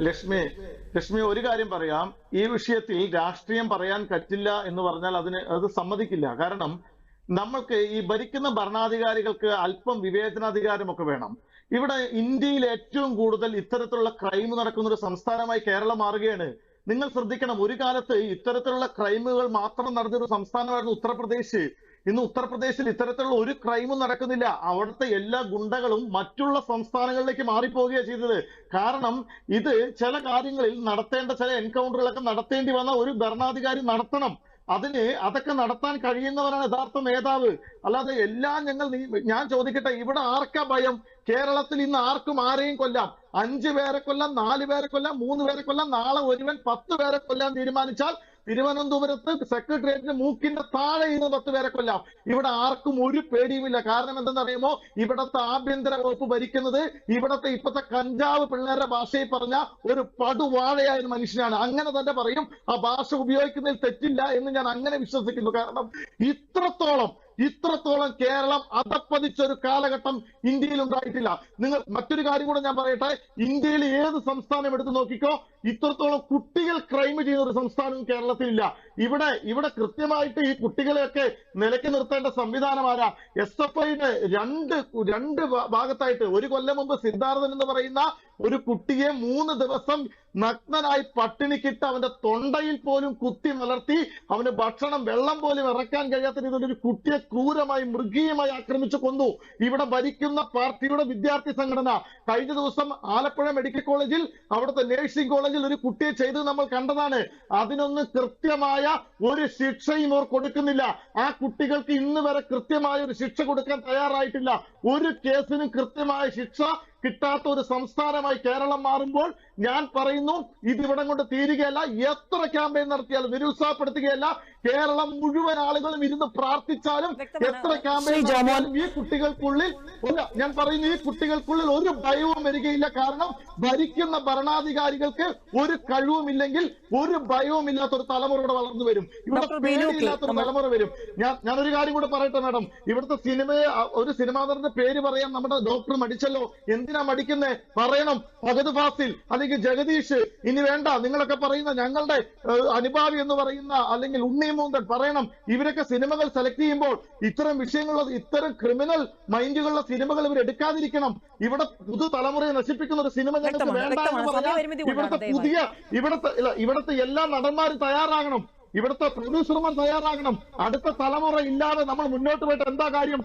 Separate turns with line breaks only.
ലക്ഷ്മി ലക്ഷ്മി ഒരു കാര്യം പറയാം. ഈ വിഷയത്തിൽ രാഷ്ട്രീയം പറയാൻ പറ്റില്ല എന്ന് പറഞ്ഞാൽ അത് സമ്മതിക്കില്ല. കാരണം നമ്മൾക്ക് ഈ ഭരിക്കുന്ന ഭരണാധികാരികൾക്ക് അല്പം വിവേചനാധികാരമൊക്കെ വേണം. ഇവിടെ ഇന്ത്യയിൽ ഏറ്റവും കൂടുതൽ ഇത്തരത്തിലുള്ള ക്രൈം നടക്കുന്ന ഒരു സംസ്ഥാനമായി കേരളം മാറുകയാണ്. നിങ്ങൾ ശ്രദ്ധിക്കണം, ഒരു കാലത്ത് ഇത്തരത്തിലുള്ള ക്രൈമുകൾ മാത്രം നടന്നൊരു സംസ്ഥാനമായിരുന്നു ഉത്തർപ്രദേശ്. ഇന്ന് ഉത്തർപ്രദേശിൽ ഇത്തരത്തിലുള്ള ഒരു ക്രൈമും നടക്കുന്നില്ല. അവിടുത്തെ എല്ലാ ഗുണ്ടകളും മറ്റുള്ള സംസ്ഥാനങ്ങളിലേക്ക് മാറിപ്പോവുകയാണ് ചെയ്തത്. കാരണം ഇത് ചില കാര്യങ്ങളിൽ നടത്തേണ്ട ചില എൻകൗണ്ടറുകളൊക്കെ നടത്തേണ്ടി വന്ന ഒരു ഭരണാധികാരി നടത്തണം. അതൊക്കെ നടത്താൻ കഴിയുന്നവരാണ് യഥാർത്ഥ നേതാവ്. അല്ലാതെ ഞാൻ ചോദിക്കട്ടെ, ഇവിടെ ആർക്കാ ഭയം? കേരളത്തിൽ ഇന്ന് ആർക്കും ആരെയും കൊല്ലാം. 5 പേരെ കൊല്ലാം, 4 പേരെ കൊല്ലാം, 3 പേരെ കൊല്ലാം. നാളെ ഒരുവൻ 10 പേരെ കൊല്ലാൻ തീരുമാനിച്ചാൽ തിരുവനന്തപുരത്ത് സെക്രട്ടേറിയറ്റിന് മൂക്കിന്റെ താഴെ ഇരുന്ന് 10 പേരെ കൊല്ലാം. ഇവിടെ ആർക്കും ഒരു പേടിയുമില്ല. കാരണം എന്തെന്നറിയുമോ? ഇവിടത്തെ ആഭ്യന്തര വകുപ്പ് ഭരിക്കുന്നത് ഇപ്പത്തെ കഞ്ചാവ് പിള്ളേരുടെ ഭാഷയിൽ പറഞ്ഞ ഒരു പടുവാഴയായ ഒരു മനുഷ്യനാണ്. അങ്ങനെ തന്നെ പറയും. ആ ഭാഷ ഉപയോഗിക്കുന്നതിൽ തെറ്റില്ല എന്ന് ഞാൻ അങ്ങനെ വിശ്വസിക്കുന്നു. കാരണം ഇത്രത്തോളം കേരളം അധപ്പതിച്ചൊരു കാലഘട്ടം ഇന്ത്യയിൽ ഉണ്ടായിട്ടില്ല. മറ്റൊരു കാര്യം കൂടെ ഞാൻ പറയട്ടെ, ഇന്ത്യയിൽ ഏത് സംസ്ഥാനം എടുത്തു നോക്കിക്കോ, ഇത്രത്തോളം കുട്ടികൾ ക്രൈം ചെയ്യുന്ന ഒരു സംസ്ഥാനവും കേരളത്തിലില്ല. ഇവിടെ കൃത്യമായിട്ട് ഈ കുട്ടികളെയൊക്കെ നിലയ്ക്ക് നിർത്തേണ്ട സംവിധാനം ആരാ? SFIയുടെ രണ്ട് ഭാഗത്തായിട്ട്. ഒരു കൊല്ലം മുമ്പ് സിദ്ധാർത്ഥൻ എന്ന് പറയുന്ന ഒരു കുട്ടിയെ 3 ദിവസം നഗ്നനായി പട്ടിണിക്കിട്ട് അവന്റെ തൊണ്ടയിൽ പോലും കുത്തി മലർത്തി അവന് ഭക്ഷണം വെള്ളം പോലും ഇറക്കാൻ കഴിയാത്ത രീതിയിൽ ഒരു കുട്ടിയെ ക്രൂരമായി മൃഗീയമായി ആക്രമിച്ചു കൊന്നു. ഇവിടെ ഭരിക്കുന്ന പാർട്ടിയുടെ വിദ്യാർത്ഥി സംഘടന കഴിഞ്ഞ ദിവസം ആലപ്പുഴ മെഡിക്കൽ കോളേജിൽ, അവിടുത്തെ നഴ്സിംഗ് കോളേജിൽ ഒരു കുട്ടിയെ ചെയ്ത് നമ്മൾ കണ്ടതാണ്. അതിനൊന്നും കൃത്യമായ ഒരു ശിക്ഷയും അവർ കൊടുക്കുന്നില്ല. ആ കുട്ടികൾക്ക് ഇന്ന് വരെ കൃത്യമായ ഒരു ശിക്ഷ കൊടുക്കാൻ തയ്യാറായിട്ടില്ല. ഒരു കേസിനും കൃത്യമായ ശിക്ഷ കിട്ടാത്ത ഒരു സംസ്ഥാനമായി കേരളം മാറുമ്പോൾ ഞാൻ പറയുന്നു, ഇതിവിടം കൊണ്ട് തീരുകയല്ല. എത്ര ക്യാമ്പയിൻ നടത്തിയാലും നിരുത്സാഹപ്പെടുത്തുകയല്ല. കേരളം മുഴുവൻ ആളുകളും ഇരുന്ന് പ്രാർത്ഥിച്ചാലും എത്ര ക്യാമ്പയിൻ നടത്തിയാലും ഈ കുട്ടികൾക്കുള്ളിൽ ഒരു ഭയവും വരികയില്ല. കാരണം ഭരിക്കുന്ന ഭരണാധികാരികൾക്ക് ഒരു കഴിവുമില്ലെങ്കിൽ ഒരു ഭയവും ഇല്ലാത്തൊരു തലമുറയുടെ വളർന്നു വരും. ഇവിടെ പേടിയില്ലാത്തൊരു തലമുറ വരും. ഞാനൊരു കാര്യം കൂടെ പറയട്ടെ മാഡം. ഇവിടുത്തെ ഒരു സിനിമാ നടന്റെ പേര് പറയാൻ നമ്മുടെ ഡോക്ടർ മടിച്ചല്ലോ. എന്തിനാ മടിക്കുന്നേ? പറയണം. ഫഹദ് ഫാസിൽ അല്ലെങ്കിൽ ജഗദീഷ്. ഇനി വേണ്ട നിങ്ങളൊക്കെ പറയുന്ന ഞങ്ങളുടെ അനുഭാവി എന്ന് പറയുന്ന അല്ലെങ്കിൽ ഉണ്ണിമൂന്തൻ പറയണം. ഇവരൊക്കെ സിനിമകൾ സെലക്ട് ചെയ്യുമ്പോൾ ഇത്തരം വിഷയങ്ങളുള്ള, ഇത്തരം ക്രിമിനൽ മൈൻഡുകളുള്ള സിനിമകൾ ഇവർ എടുക്കാതിരിക്കണം. ഇവിടെ പുതുതലമുറയെ നശിപ്പിക്കുന്ന ഒരു സിനിമ ഞങ്ങൾക്ക് വേണ്ട എന്ന് പറഞ്ഞാൽ ഇവിടുത്തെ എല്ലാ നടന്മാരും തയ്യാറാകണം. ഇവിടുത്തെ പ്രൊഡ്യൂസർമാർ തയ്യാറാകണം. അടുത്ത തലമുറ ഇല്ലാതെ നമ്മൾ മുന്നോട്ട് പോയിട്ട് എന്താ കാര്യം?